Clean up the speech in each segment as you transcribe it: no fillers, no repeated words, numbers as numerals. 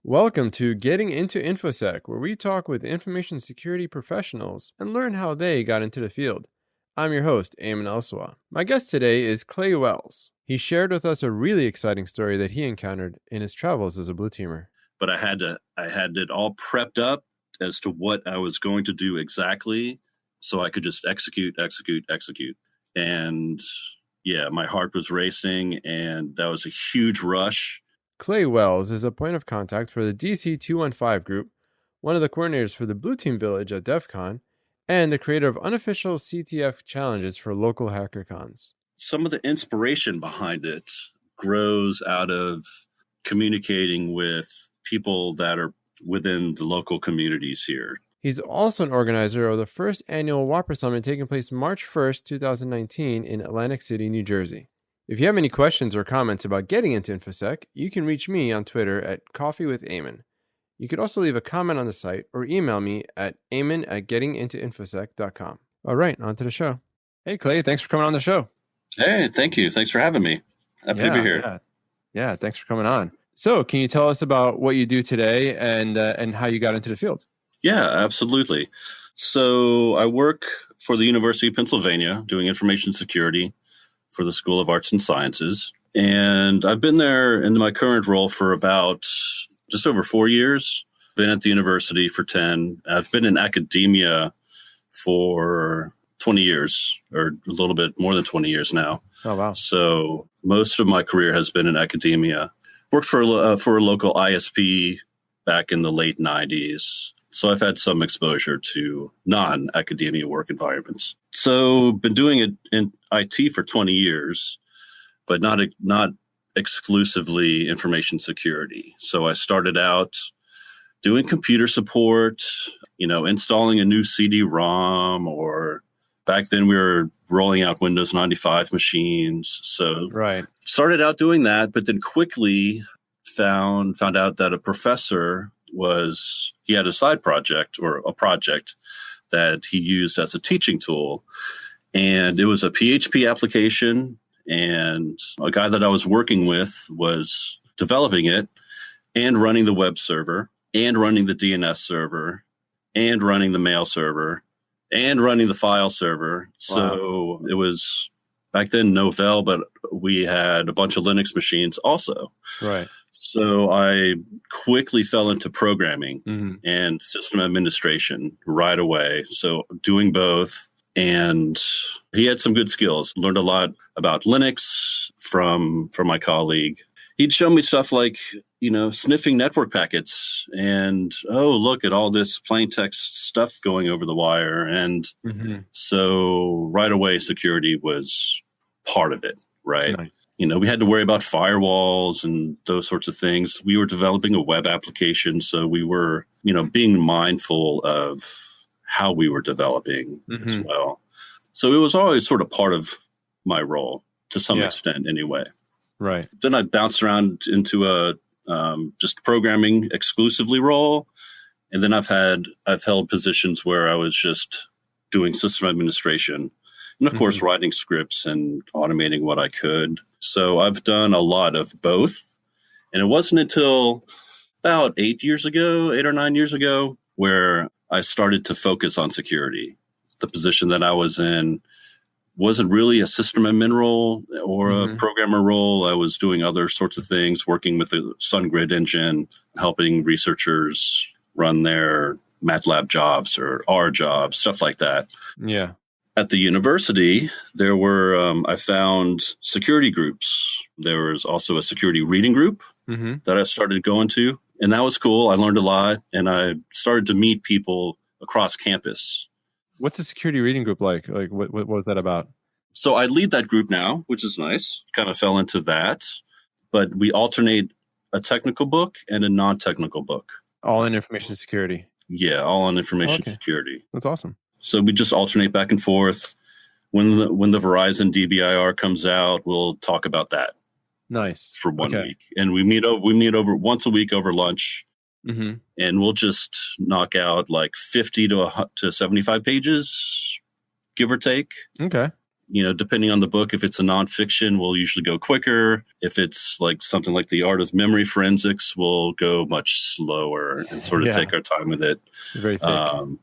Welcome to Getting into Infosec, where we talk with information security professionals and learn how they got into the field. I'm your host, Eamon Elswa. My guest today is Clay Wells. He shared with us a really exciting story that he encountered in his travels as a blue teamer. But I had it all prepped up as to what I was going to do exactly, so I could just execute. And yeah, my heart was racing, and that was a huge rush. Clay Wells is a point of contact for the DC 215 group, one of the coordinators for the Blue Team Village at Defcon, and the creator of unofficial CTF challenges for local hackercons. Some of the inspiration behind it grows out of communicating with people that are within the local communities here. He's also an organizer of the first annual WOPR Summit taking place March 1st, 2019 in Atlantic City, New Jersey. If you have any questions or comments about getting into Infosec, you can reach me on Twitter at coffeewithAmon. You could also leave a comment on the site or email me at amon@gettingintoinfosec.com. All right, on to the show. Hey, Clay, thanks for coming on the show. Hey, thank you. Thanks for having me. Happy to be here. Yeah, thanks for coming on. So, can you tell us about what you do today and how you got into the field? Yeah, absolutely. So I work for the University of Pennsylvania doing information security for the School of Arts and Sciences. And I've been there in my current role for about just over 4 years. Been at the university for 10. I've been in academia for 20 years, or a little bit more than 20 years now. Oh, wow. So most of my career has been in academia. Worked for a local ISP back in the late 90s. So I've had some exposure to non-academia work environments. So been doing it in IT for 20 years, but not exclusively information security. So I started out doing computer support, installing a new CD-ROM, or back then we were rolling out Windows 95 machines. So right. Started out doing that, but then quickly found out that a professor he had a side project or a project that he used as a teaching tool. And it was a PHP application, and a guy that I was working with was developing it and running the web server and running the DNS server and running the mail server and running the file server. Wow. So it was back then Novell, but we had a bunch of Linux machines also. Right. So I quickly fell into programming and system administration right away. So doing both. And he had some good skills. Learned a lot about Linux from my colleague. He'd show me stuff like, sniffing network packets and, look at all this plain text stuff going over the wire. And so right away, security was part of it, right? Nice. We had to worry about firewalls and those sorts of things. We were developing a web application, so we were, being mindful of how we were developing as well. So it was always sort of part of my role to some extent anyway. Right. Then I bounced around into a just programming exclusively role. And then I've held positions where I was just doing system administration. And of course, writing scripts and automating what I could. So I've done a lot of both. And it wasn't until about 8 or 9 years ago, where I started to focus on security. The position that I was in wasn't really a system admin role or a programmer role. I was doing other sorts of things, working with the SunGrid engine, helping researchers run their MATLAB jobs or R jobs, stuff like that. Yeah. At the university, there were, I found security groups. There was also a security reading group that I started going to. And that was cool. I learned a lot, and I started to meet people across campus. What's a security reading group like? Like, what was that about? So I lead that group now, which is nice. Kind of fell into that. But we alternate a technical book and a non-technical book. All in information security? Yeah, all on information security. That's awesome. So we just alternate back and forth. When the Verizon DBIR comes out, we'll talk about that. Nice. For 1 week. And we meet over once a week over lunch. And we'll just knock out like 50 to 75 pages, give or take. Okay. depending on the book, if it's a nonfiction, we'll usually go quicker. If it's like something like The Art of Memory Forensics, we'll go much slower and sort of take our time with it. Very thick.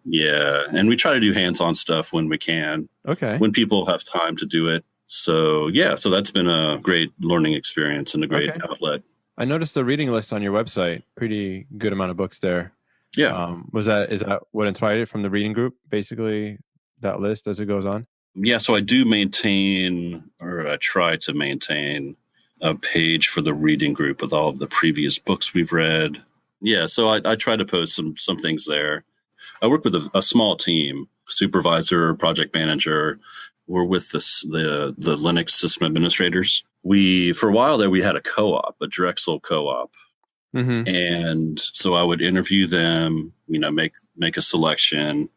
Yeah. And we try to do hands-on stuff when we can. Okay. When people have time to do it. So, yeah. So that's been a great learning experience and a great outlet. I noticed the reading list on your website. Pretty good amount of books there. Yeah. Is that what inspired it from the reading group, basically, that list as it goes on? Yeah, so I do maintain, or I try to maintain, a page for the reading group with all of the previous books we've read. Yeah, so I try to post some things there. I work with a small team, supervisor, project manager. We're with the Linux system administrators. For a while there, we had a co-op, a Drexel co-op. Mm-hmm. And so I would interview them, make a selection,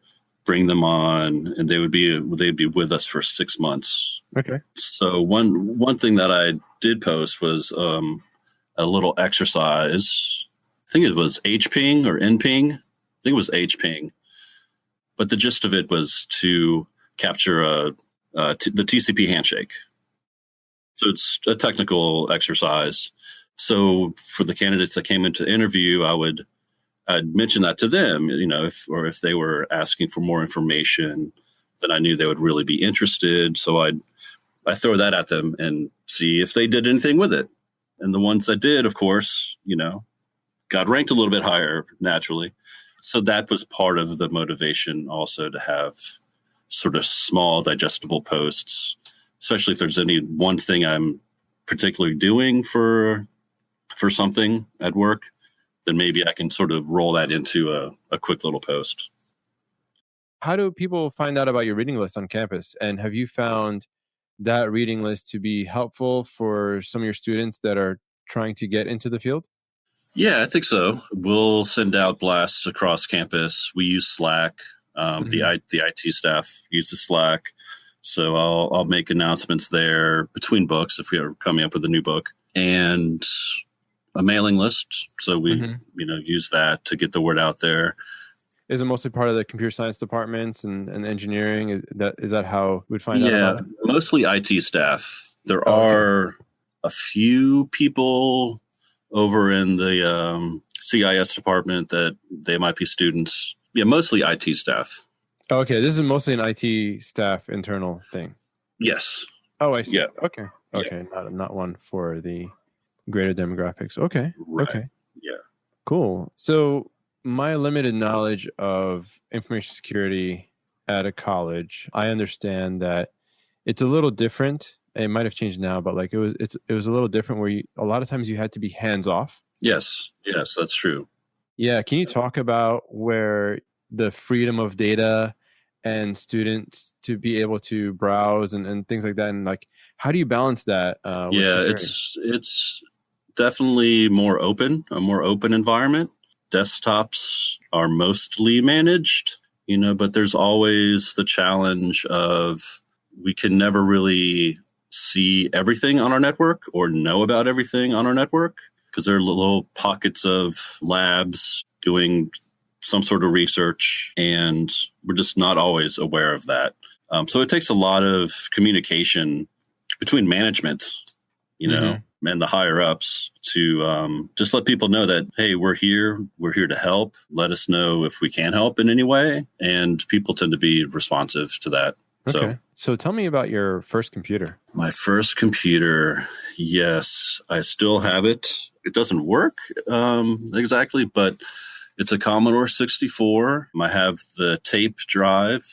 bring them on, and they'd be with us for 6 months. Okay. So one thing that I did post was a little exercise. I think it was HPing or NPing. I think it was HPing. But the gist of it was to capture the TCP handshake. So it's a technical exercise. So for the candidates that came into interview, I'd mention that to them, if they were asking for more information, then I knew they would really be interested. So I throw that at them and see if they did anything with it. And the ones that did, of course, got ranked a little bit higher naturally. So that was part of the motivation also to have sort of small digestible posts, especially if there's any one thing I'm particularly doing for something at work, then maybe I can sort of roll that into a quick little post. How do people find out about your reading list on campus? And have you found that reading list to be helpful for some of your students that are trying to get into the field? Yeah, I think so. We'll send out blasts across campus. We use Slack. The IT staff uses Slack. So I'll make announcements there between books if we are coming up with a new book, and a mailing list. So we, use that to get the word out there. Is it mostly part of the computer science departments and engineering? Is that how we'd find out about it? Yeah, mostly IT staff. There are a few people over in the CIS department that they might be students. Yeah, mostly IT staff. Oh, okay, this is mostly an IT staff internal thing. Yes. Oh, I see. Yeah. Okay. Yeah. Not one for the greater demographics. Okay. Right. Okay. Yeah. Cool. So my limited knowledge of information security at a college, I understand that it's a little different. It might have changed now, but like it was a little different where a lot of times you had to be hands off. Yes, that's true. Yeah. Can you talk about where the freedom of data and students to be able to browse and things like that, and like how do you balance that? It's definitely a more open environment. Desktops are mostly managed, but there's always the challenge of we can never really see everything on our network or know about everything on our network because there are little pockets of labs doing some sort of research, and we're just not always aware of that. So it takes a lot of communication between management, and the higher ups to just let people know that, hey, we're here to help. Let us know if we can help in any way. And people tend to be responsive to that. Okay. So tell me about your first computer. My first computer, yes, I still have it. It doesn't work exactly, but it's a Commodore 64. I have the tape drive,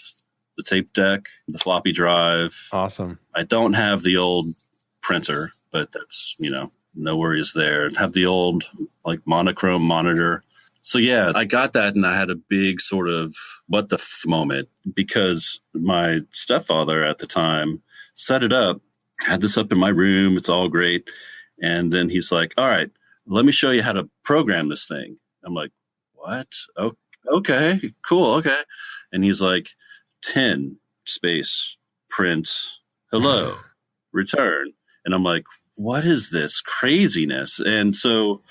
the tape deck, the floppy drive. Awesome. I don't have the old printer, but that's, no worries there. I have the old like monochrome monitor. So yeah, I got that and I had a big sort of what the moment because my stepfather at the time set it up, had this up in my room. It's all great. And then he's like, all right, let me show you how to program this thing. I'm like, what? Oh, okay, cool. Okay. And he's like, 10 space print, hello, return. And I'm like, what is this craziness? And so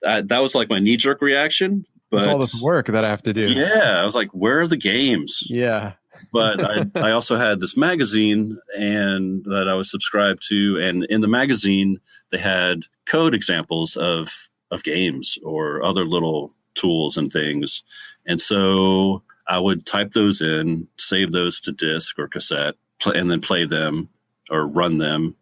that was like my knee-jerk reaction. But it's all this work that I have to do. Yeah. I was like, where are the games? Yeah. But I also had this magazine and that I was subscribed to. And in the magazine, they had code examples of games or other little tools and things. And so I would type those in, save those to disk or cassette, and then play them or run them.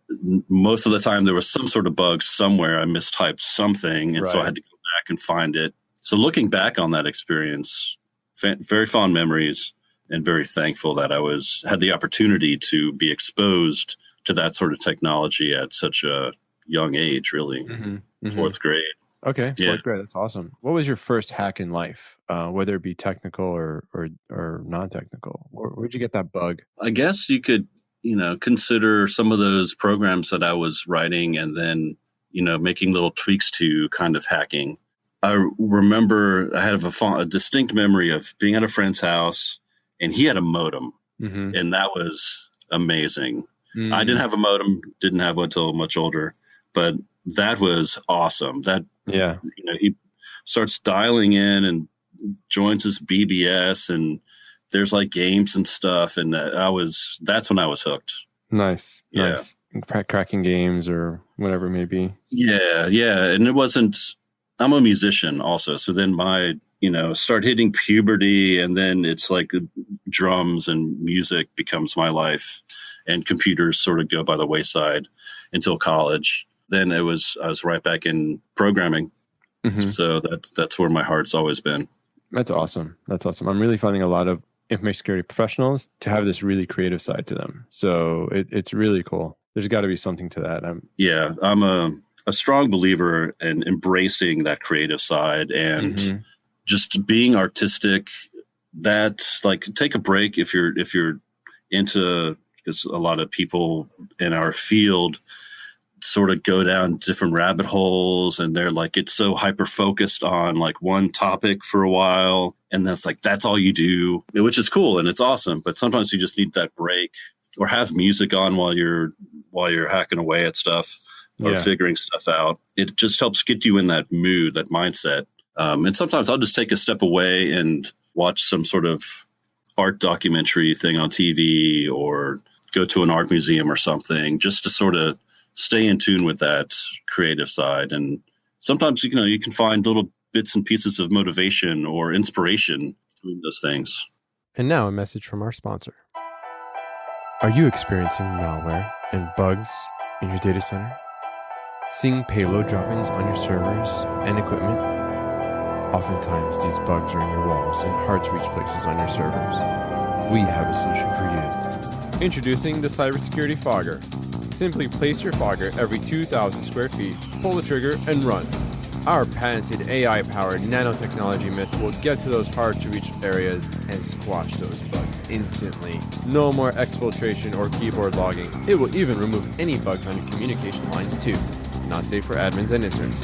Most of the time, there was some sort of bug somewhere. I mistyped something, and so I had to go back and find it. So looking back on that experience, very fond memories, and very thankful that I had the opportunity to be exposed to that sort of technology at such a young age, really, fourth grade. Okay, fourth grade. That's awesome. What was your first hack in life, whether it be technical or non-technical? Where'd you get that bug? I guess you could, consider some of those programs that I was writing and then, making little tweaks to kind of hacking. I remember I have a distinct memory of being at a friend's house and he had a modem and that was amazing. I didn't have a modem, didn't have one until much older, but that was awesome. He starts dialing in and joins his BBS and there's like games and stuff. And that's when I was hooked. Nice. Cracking games or whatever it may be. Yeah. And I'm a musician also. So then start hitting puberty and then it's like drums and music becomes my life and computers sort of go by the wayside until college. Then I was right back in programming. So that's where my heart's always been. That's awesome. I'm really finding a lot of information security professionals to have this really creative side to them. So it's really cool. There's got to be something to that. I'm a strong believer in embracing that creative side and just being artistic. That's like, take a break if you're into, because a lot of people in our field sort of go down different rabbit holes and they're like, it's so hyper focused on like one topic for a while. And that's all you do, which is cool. And it's awesome. But sometimes you just need that break or have music on while you're hacking away at stuff or figuring stuff out. It just helps get you in that mood, that mindset. And sometimes I'll just take a step away and watch some sort of art documentary thing on TV or go to an art museum or something just to sort of stay in tune with that creative side. And sometimes, you can find little bits and pieces of motivation or inspiration doing those things. And now a message from our sponsor. Are you experiencing malware and bugs in your data center? Seeing payload drop-ins on your servers and equipment? Oftentimes, these bugs are in your walls and hard-to-reach places on your servers. We have a solution for you. Introducing the Cybersecurity Fogger. Simply place your fogger every 2,000 square feet, pull the trigger, and run. Our patented AI-powered nanotechnology mist will get to those hard-to-reach areas and squash those bugs instantly. No more exfiltration or keyboard logging. It will even remove any bugs on your communication lines too. Not safe for admins and interns.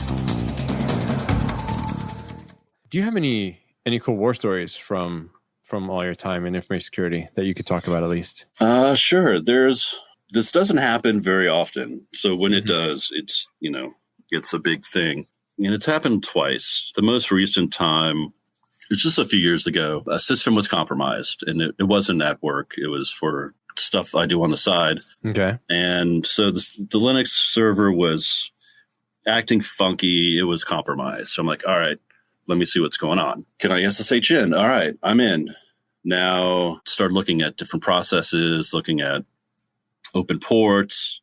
Do you have any cool war stories from all your time in information security that you could talk about at least? Sure. This doesn't happen very often. So when it does, it's a big thing. And it's happened twice. The most recent time, it's just a few years ago, a system was compromised and it wasn't at work. It was for stuff I do on the side. Okay. And so the Linux server was acting funky. It was compromised. So I'm like, all right, let me see what's going on. Can I SSH in? All right, I'm in. Now start looking at different processes, looking at open ports.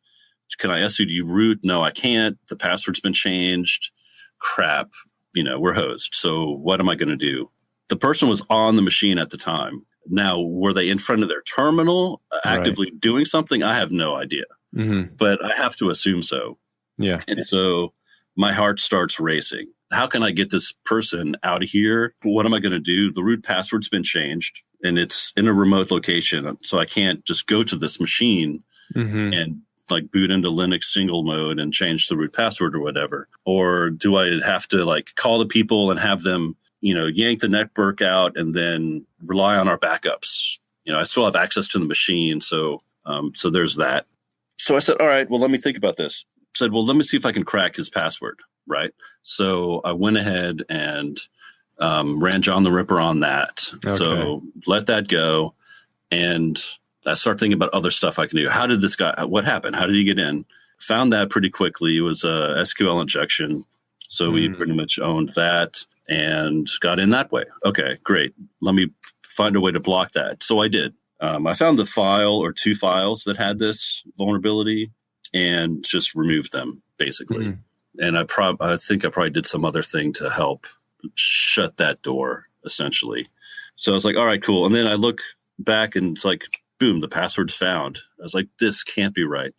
Can I SUD root? No, I can't. The password's been changed. Crap. We're hosed. So what am I going to do? The person was on the machine at the time. Now, were they in front of their terminal actively doing something? I have no idea. But I have to assume so. Yeah. And so my heart starts racing. How can I get this person out of here? What am I going to do? The root password's been changed and it's in a remote location. So I can't just go to this machine and boot into Linux single mode and change the root password or whatever. Or do I have to call the people and have them, yank the network out and then rely on our backups? I still have access to the machine. So there's that. So I said, all right, well, let me think about this. I said, well, let me see if I can crack his password. Right. So I went ahead and ran John the Ripper on that. Okay. So let that go. And I started thinking about other stuff I can do. How did this guy, what happened? How did he get in? Found that pretty quickly. It was a SQL injection. So we pretty much owned that and got in that way. Okay, great. Let me find a way to block that. So I did. I found the file or 2 files that had this vulnerability and just removed them, basically. And I think I probably did some other thing to help shut that door, essentially. So I was like, all right, cool. And then I look back and it's like, boom, the password's found. I was like, this can't be right.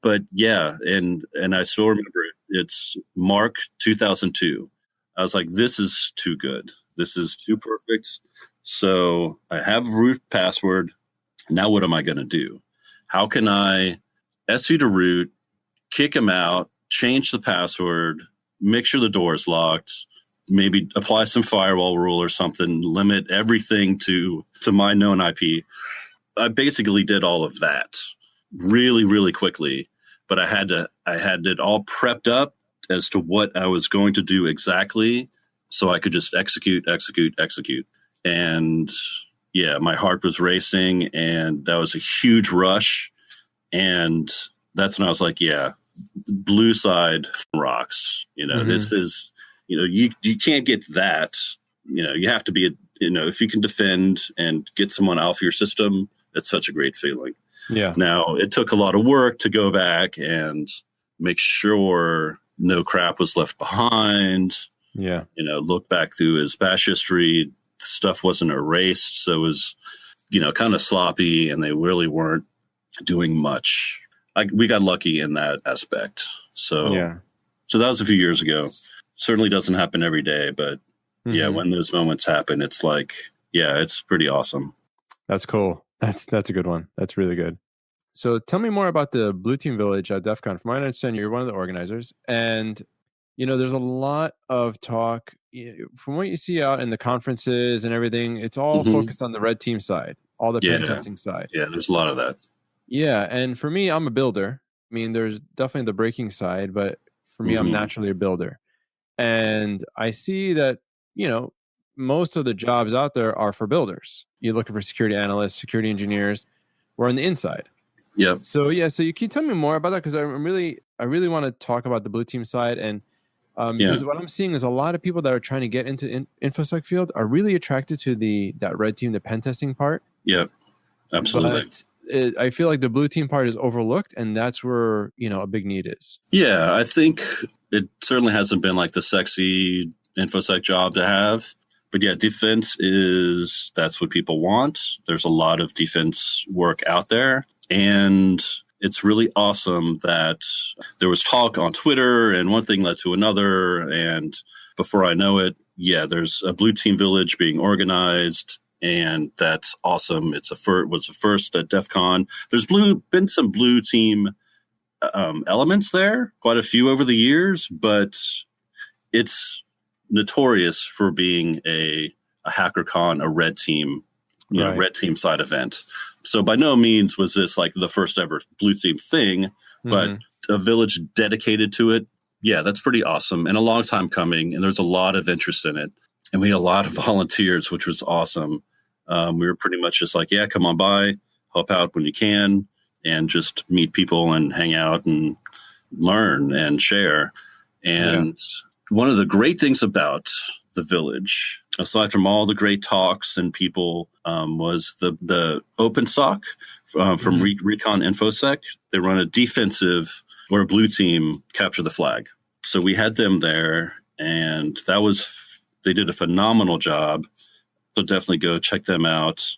But yeah, and I still remember it. It's Mark 2002. I was like, this is too good. This is too perfect. So I have root password. Now what am I going to do? How can I SU to root, kick him out, change the password, make sure the door is locked, maybe apply some firewall rule or something, limit everything to my known IP. I basically did all of that really, really quickly, but I had it all prepped up as to what I was going to do exactly so I could just execute. And yeah, my heart was racing and that was a huge rush. And that's when I was like, yeah, blue side rocks. This is, you can't get that. You have to be, if you can defend and get someone off your system, it's such a great feeling. Yeah. Now, it took a lot of work to go back and make sure no crap was left behind. Yeah. Look back through his bash history. Stuff wasn't erased. So it was, kind of sloppy and they really weren't doing much. We got lucky in that aspect. So that was a few years ago. Certainly doesn't happen every day, but yeah, when those moments happen, it's like, yeah, it's pretty awesome. That's cool. That's a good one. That's really good. So tell me more about the Blue Team Village at Defcon. From what I understand, you're one of the organizers, and there's a lot of talk from what you see out in the conferences and everything. It's all focused on the red team side, all the pen testing side. Yeah, there's a lot of that. Yeah, and for me, I'm a builder. I mean, there's definitely the breaking side, but for me, I'm naturally a builder, and I see that most of the jobs out there are for builders. You're looking for security analysts, security engineers. We're on the inside. Yeah. So you can tell me more about that because I really want to talk about the blue team side and because what I'm seeing is a lot of people that are trying to get into Infosec field are really attracted to that red team, the pen testing part. Yeah, absolutely. But I feel like the blue team part is overlooked, and that's where a big need is. Yeah, I think it certainly hasn't been like the sexy Infosec job to have. But yeah, that's what people want. There's a lot of defense work out there. And it's really awesome that there was talk on Twitter and one thing led to another. And before I know it, there's a Blue Team Village being organized. And that's awesome. Was the first at DEFCON. There's been some Blue Team elements there, quite a few over the years, but it's notorious for being a HackerCon, a red team, red team side event. So by no means was this like the first ever blue team thing, but a village dedicated to it. Yeah, that's pretty awesome. And a long time coming. And there's a lot of interest in it. And we had a lot of volunteers, which was awesome. We were pretty much just like, come on by, help out when you can, and just meet people and hang out and learn and share. And one of the great things about the village, aside from all the great talks and people, was the OpenSOC from Recon Infosec. They run a defensive or a blue team capture the flag. So we had them there, and they did a phenomenal job. So definitely go check them out.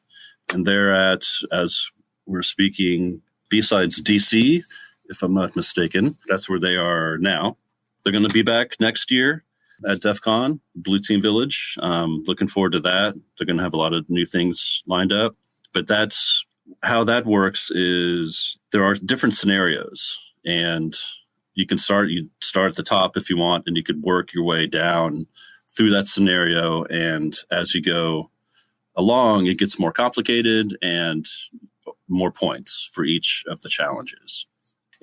And they're at, as we're speaking, besides DC, if I'm not mistaken, that's where they are now. They're going to be back next year at DEFCON, Blue Team Village. Looking forward to that. They're going to have a lot of new things lined up. But that's how that works is there are different scenarios. And you start at the top if you want, and you could work your way down through that scenario. And as you go along, it gets more complicated and more points for each of the challenges.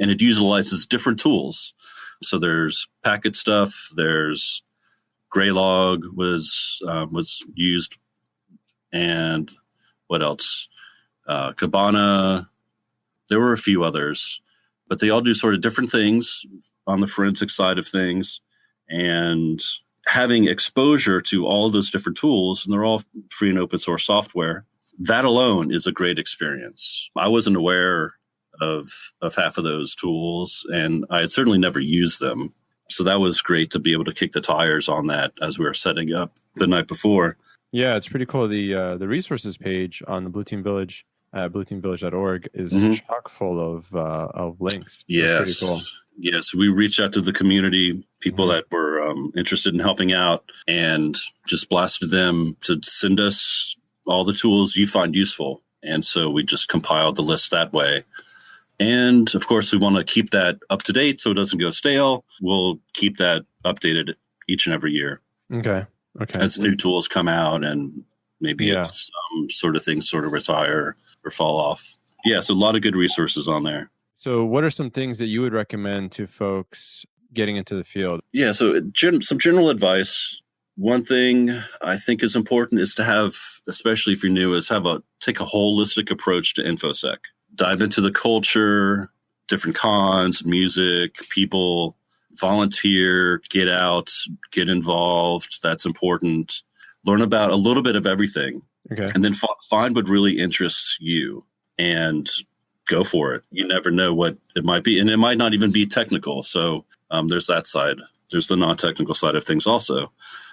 And it utilizes different tools. So there's packet stuff, there's Graylog was used, and what else? Kibana. There were a few others, but they all do sort of different things on the forensic side of things. And having exposure to all those different tools, and they're all free and open source software, that alone is a great experience. I wasn't aware of half of those tools, and I had certainly never used them. So that was great to be able to kick the tires on that as we were setting up the night before. Yeah, it's pretty cool. The resources page on the Blue Team Village at blueteamvillage.org is chock full of links. Yes. That's pretty cool. Yes, we reached out to the community, people that were interested in helping out, and just blasted them to send us all the tools you find useful. And so we just compiled the list that way. And of course, we want to keep that up to date so it doesn't go stale. We'll keep that updated each and every year. Okay. As new tools come out, and maybe it's some sort of things sort of retire or fall off. Yeah, so a lot of good resources on there. So what are some things that you would recommend to folks getting into the field? Yeah, so some general advice. One thing I think is important is to have, especially if you're new, is take a holistic approach to InfoSec. Dive into the culture, different cons, music, people, volunteer, get out, get involved. That's important. Learn about a little bit of everything. Okay. And then find what really interests you and go for it. You never know what it might be. And it might not even be technical. So there's that side. There's the non-technical side of things also.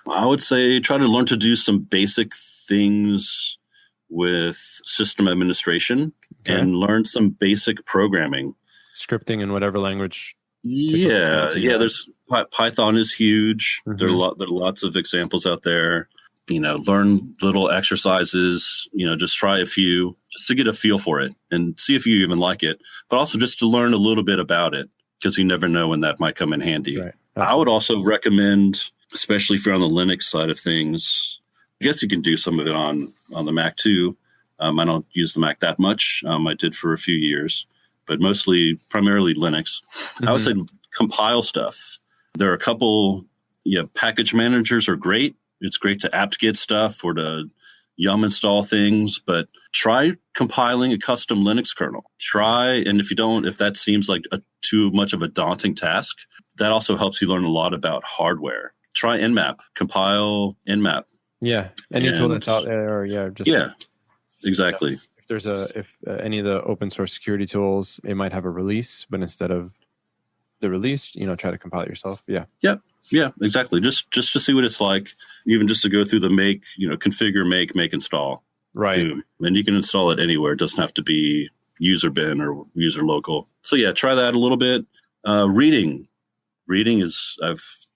I would say try to learn to do some basic things with system administration and learn some basic programming. Scripting in whatever language. Yeah. There's Python is huge. There are lots of examples out there. Learn little exercises, just try a few just to get a feel for it and see if you even like it, but also just to learn a little bit about it, because you never know when that might come in handy. Right. I would also recommend, especially if you're on the Linux side of things, I guess you can do some of it on the Mac too. I don't use the Mac that much. I did for a few years, but primarily Linux. I would say compile stuff. There are a couple, package managers are great. It's great to apt-get stuff or to yum install things, but try compiling a custom Linux kernel. And if that seems like too much of a daunting task, that also helps you learn a lot about hardware. Try Nmap, compile Nmap. Yeah, any tool that's out there, or exactly. If there's any of the open source security tools, it might have a release, but instead of the release, try to compile it yourself. Yeah, exactly. Just to see what it's like, even just to go through the configure, make, install. Right. Boom. And you can install it anywhere. It doesn't have to be user bin or user local. So try that a little bit. Reading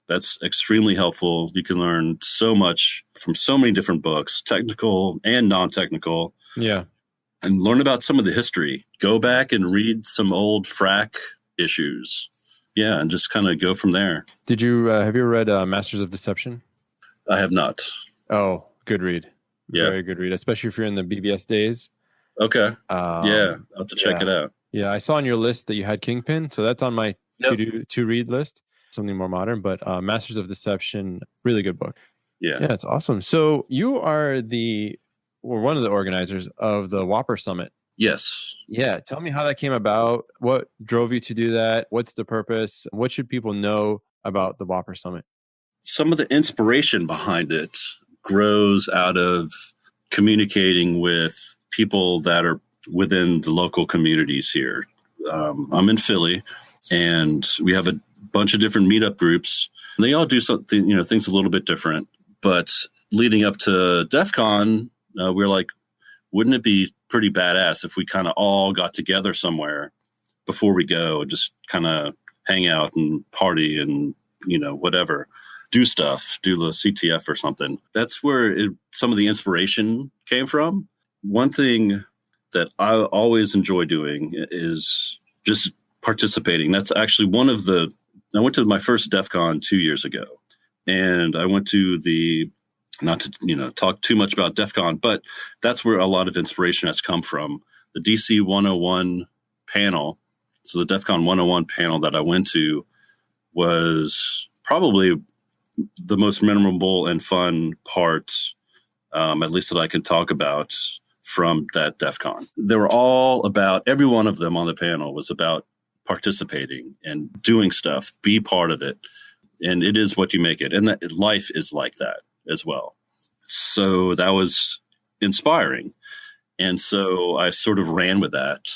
that's extremely helpful. You can learn so much from so many different books, technical and non-technical. Yeah. And learn about some of the history. Go back and read some old FRAC issues. Yeah, and just kind of go from there. Have you ever read Masters of Deception? I have not. Oh, good read. Yeah. Very good read, especially if you're in the BBS days. Okay. I'll have to check it out. Yeah, I saw on your list that you had Kingpin, so that's on my to read list. Something more modern, but Masters of Deception, really good book. Yeah, it's awesome. So you are one of the organizers of the WOPR Summit. Yes. Yeah. Tell me how that came about. What drove you to do that? What's the purpose? What should people know about the WOPR Summit? Some of the inspiration behind it grows out of communicating with people that are within the local communities here. I'm in Philly, and we have a bunch of different meetup groups. And they all do something, things a little bit different. But leading up to Defcon, we're like, wouldn't it be pretty badass if we kind of all got together somewhere before we go and just kind of hang out and party and, whatever, do stuff, do the CTF or something. That's where some of the inspiration came from. One thing that I always enjoy doing is just participating. That's actually I went to my first Defcon 2 years ago, and I went to not to talk too much about Defcon, but that's where a lot of inspiration has come from. The DC 101 panel, so the Defcon 101 panel that I went to was probably the most memorable and fun part, at least that I can talk about from that Defcon. They were all about, every one of them on the panel was about participating and doing stuff, be part of it. And it is what you make it. And that life is like that as well. So that was inspiring. And so I sort of ran with that.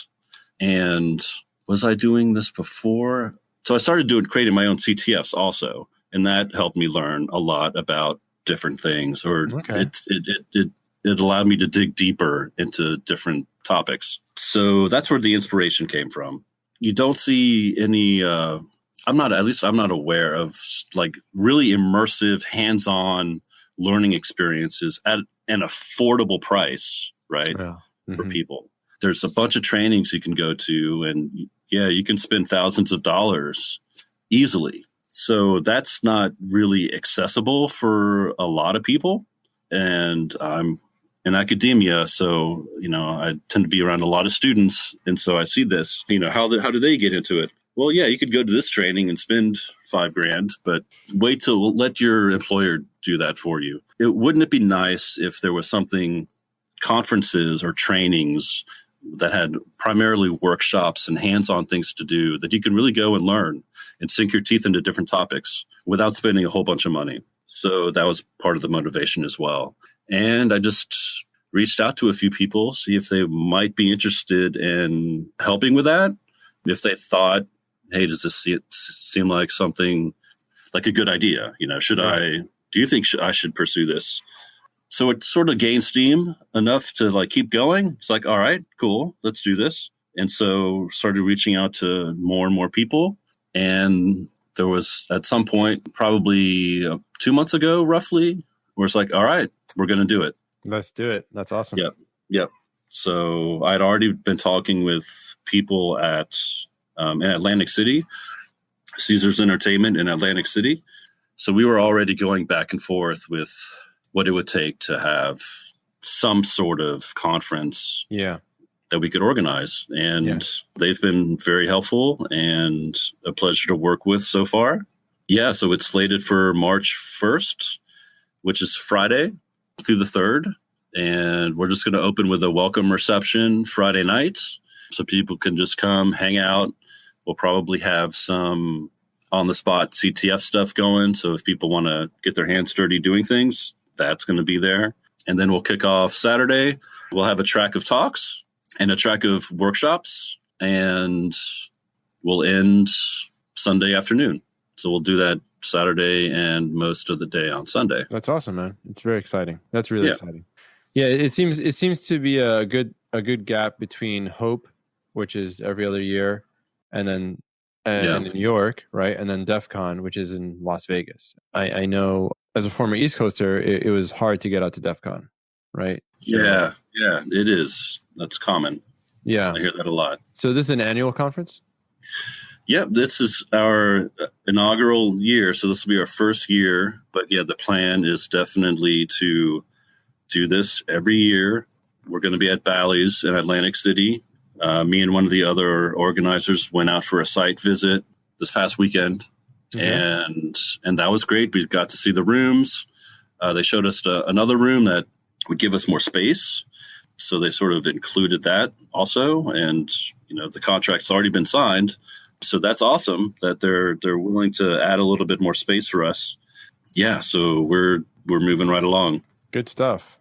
And was I doing this before? So I started creating my own CTFs also. And that helped me learn a lot about different things, or it allowed me to dig deeper into different topics. So that's where the inspiration came from. You don't see any, I'm not aware of like really immersive, hands-on learning experiences at an affordable price, right? Yeah. For people. There's a bunch of trainings you can go to, and you can spend thousands of dollars easily. So that's not really accessible for a lot of people. And I'm in academia, so, I tend to be around a lot of students. And so I see this, how do they get into it? Well, yeah, you could go to this training and spend $5,000, but wait till let your employer do that for you. Wouldn't it be nice if there was something, conferences or trainings that had primarily workshops and hands-on things to do that you can really go and learn and sink your teeth into different topics without spending a whole bunch of money? So that was part of the motivation as well. And I just reached out to a few people, see if they might be interested in helping with that. If they thought, hey, does this seem like something like a good idea? Do you think I should pursue this? So it sort of gained steam enough to like keep going. It's like, all right, cool, let's do this. And so started reaching out to more and more people. And there was at some point, probably 2 months ago, roughly, where it's like, all right, we're going to do it. Let's do it. That's awesome. Yep. So I'd already been talking with people at in Atlantic City, Caesars Entertainment in Atlantic City. So we were already going back and forth with what it would take to have some sort of conference that we could organize. And they've been very helpful and a pleasure to work with so far. Yeah, so it's slated for March 1st, which is Friday through the 3rd. And we're just going to open with a welcome reception Friday night. So people can just come hang out. We'll probably have some on-the-spot CTF stuff going. So if people want to get their hands dirty doing things, that's going to be there. And then we'll kick off Saturday. We'll have a track of talks and a track of workshops. And we'll end Sunday afternoon. So we'll do that Saturday and most of the day on Sunday. That's awesome, man. It's very exciting. That's really exciting. Yeah, it seems to be a good gap between Hope, which is every other year, and then in New York, right? And then Defcon, which is in Las Vegas. I know as a former East Coaster, it was hard to get out to Defcon, right? So, yeah, it is. That's common. Yeah. I hear that a lot. So this is an annual conference? Yep, this is our inaugural year. So this will be our first year. But yeah, the plan is definitely to do this every year. We're going to be at Bally's in Atlantic City. Me and one of the other organizers went out for a site visit this past weekend. And that was great. We got to see the rooms. They showed us another room that would give us more space. So they sort of included that also. And, the contract's already been signed. So that's awesome that they're willing to add a little bit more space for us. Yeah, so we're moving right along. Good stuff.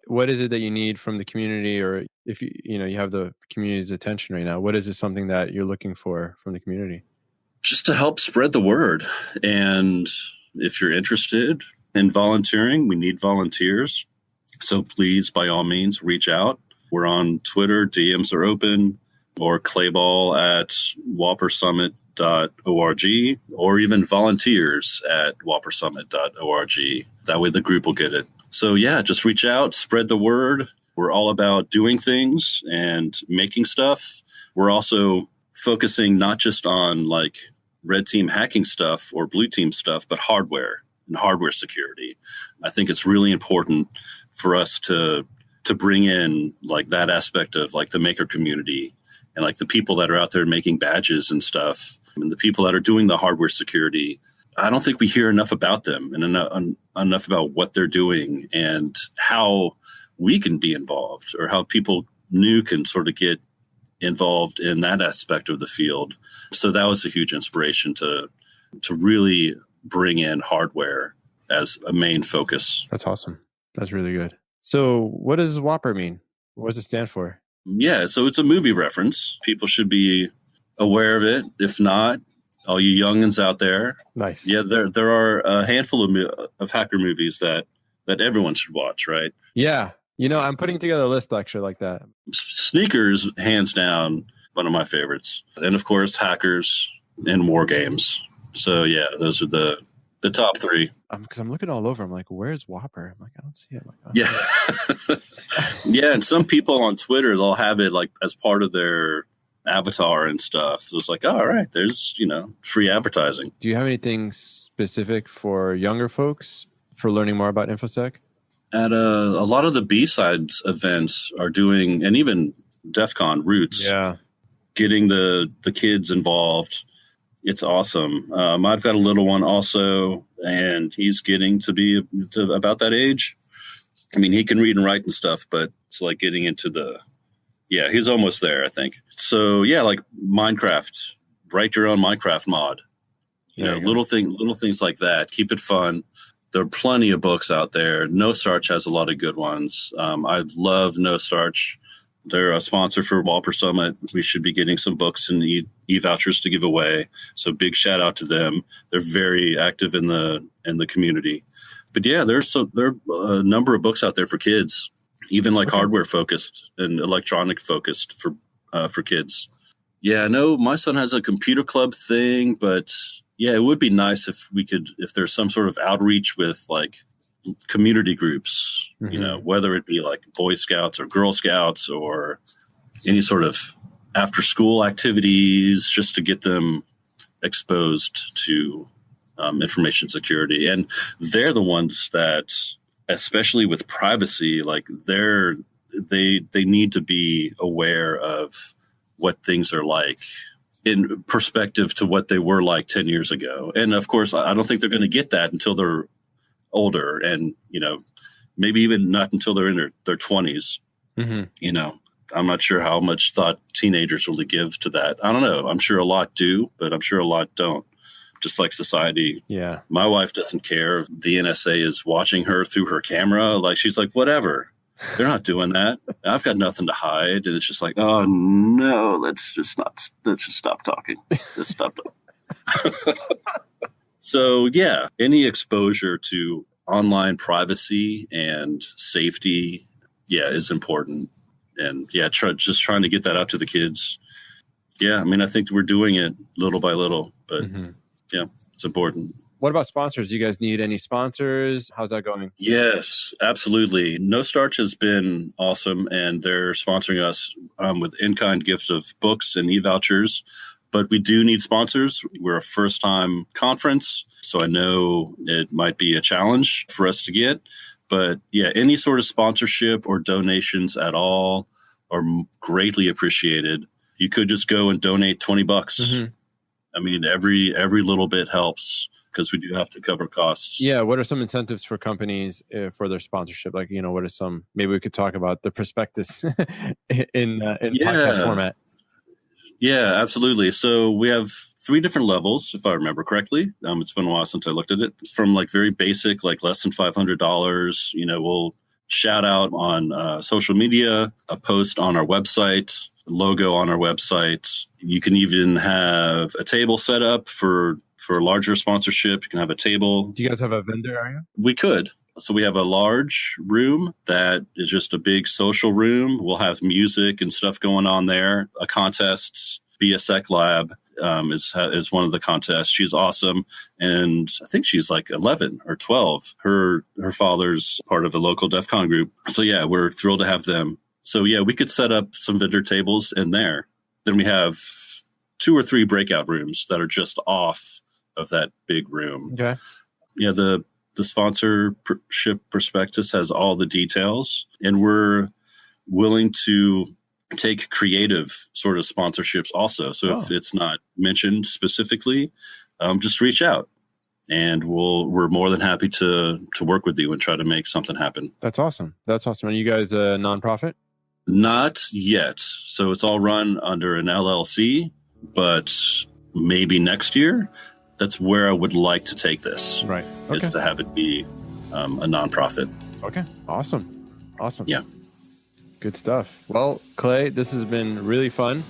What is it that you need from the community, or if you have the community's attention right now? What is it something that you're looking for from the community? Just to help spread the word. And if you're interested in volunteering, we need volunteers. So please, by all means, reach out. We're on Twitter. DMs are open. Or clayball at woprsummit.org, or even volunteers at woprsummit.org. That way the group will get it. So yeah, just reach out, spread the word. We're all about doing things and making stuff. We're also focusing not just on like red team hacking stuff or blue team stuff, but hardware and hardware security. I think it's really important for us to bring in like that aspect of like the maker community and like the people that are out there making badges and stuff, and the people that are doing the hardware security. I don't think we hear enough about them and enough about what they're doing and how we can be involved, or how people new can sort of get involved in that aspect of the field. So that was a huge inspiration to really bring in hardware as a main focus. That's awesome. That's really good. So what does WOPR mean? What does it stand for? Yeah, so it's a movie reference. People should be aware of it. If not, all you youngins out there. Nice. Yeah, there are a handful of hacker movies that everyone should watch, right? Yeah. I'm putting together a list actually like that. Sneakers, hands down, one of my favorites. And of course, hackers and war games. So yeah, those are the top three. Because I'm looking all over. I'm like, where's WOPR? I'm like, I don't see it. I'm like, oh. Yeah. Yeah, and some people on Twitter, they'll have it like as part of their avatar and stuff. So it's like, oh, all right, there's, free advertising. Do you have anything specific for younger folks for learning more about InfoSec? At a lot of the B-Sides events are doing, and even Defcon Roots, getting the kids involved. It's awesome. I've got a little one also, and he's getting to be about that age. I mean, he can read and write and stuff, but it's like getting into he's almost there, I think. So yeah, like Minecraft, write your own Minecraft mod. Little things like that. Keep it fun. There are plenty of books out there. No Starch has a lot of good ones. I love No Starch. They're a sponsor for WOPR Summit. We should be getting some books and e-vouchers to give away. So big shout out to them. They're very active in the community. But yeah, there are a number of books out there for kids, even like hardware focused and electronic focused for kids. Yeah, I know my son has a computer club thing, but yeah, it would be nice if there's some sort of outreach with like community groups, whether it be like Boy Scouts or Girl Scouts or any sort of after school activities, just to get them exposed to information security. And they're the ones that, especially with privacy, like they need to be aware of what things are like in perspective to what they were like 10 years ago. And of course, I don't think they're going to get that until they're older, and maybe even not until they're in their 20s. I'm not sure how much thought teenagers really give to that. I don't know. I'm sure a lot do, but I'm sure a lot don't. Just like society. Yeah. My wife doesn't care if the NSA is watching her through her camera. Like, she's like, whatever. They're not doing that. I've got nothing to hide. And it's just like, oh no, let's just stop talking. Let's stop talking. So yeah, any exposure to online privacy and safety, is important. And just trying to get that out to the kids. Yeah, I mean, I think we're doing it little by little, but it's important. What about sponsors? Do you guys need any sponsors? How's that going? Yes, absolutely. No Starch has been awesome, and they're sponsoring us with in-kind gifts of books and e-vouchers. But we do need sponsors. We're a first-time conference, so I know it might be a challenge for us to get. But yeah, any sort of sponsorship or donations at all are greatly appreciated. You could just go and donate $20. I mean, every little bit helps, because we do have to cover costs. Yeah. What are some incentives for companies for their sponsorship? Like, what are some, maybe we could talk about the prospectus in podcast format. Yeah, absolutely. So we have 3 different levels, if I remember correctly. It's been a while since I looked at it. It's from like very basic, like less than $500. We'll shout out on social media, a post on our website, a logo on our website. You can even have a table set up for larger sponsorship. You can have a table. Do you guys have a vendor area? We could. So we have a large room that is just a big social room. We'll have music and stuff going on there. Contests. BSEC Lab is one of the contests. She's awesome. And I think she's like 11 or 12. Her father's part of a local Defcon group. So yeah, we're thrilled to have them. So yeah, we could set up some vendor tables in there. Then we have 2 or 3 breakout rooms that are just off of that big room. Okay. Yeah, the sponsorship prospectus has all the details, and we're willing to take creative sort of sponsorships also. So if it's not mentioned specifically, just reach out. and we're more than happy to work with you and try to make something happen. That's awesome. That's awesome. Are you guys a nonprofit? Not yet. So it's all run under an LLC, but maybe next year. That's where I would like to take this. Right. Okay. Is to have it be a nonprofit. Okay. Awesome. Yeah. Good stuff. Well, Clay, this has been really fun.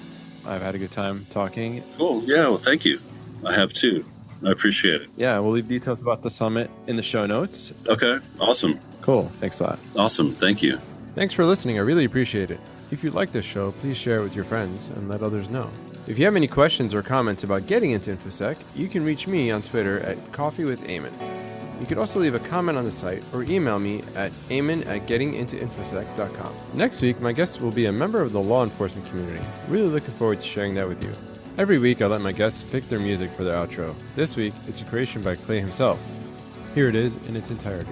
I've had a good time talking. Cool. Yeah. Well, thank you. I have too. I appreciate it. Yeah. We'll leave details about the summit in the show notes. Okay. Awesome. Cool. Thanks a lot. Awesome. Thank you. Thanks for listening. I really appreciate it. If you like this show, please share it with your friends and let others know. If you have any questions or comments about getting into Infosec, you can reach me on Twitter at coffeewithamon. You could also leave a comment on the site or email me at amon@gettingintoinfosec.com. Next week, my guest will be a member of the law enforcement community. Really looking forward to sharing that with you. Every week, I let my guests pick their music for their outro. This week, it's a creation by Clay himself. Here it is in its entirety.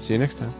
See you next time.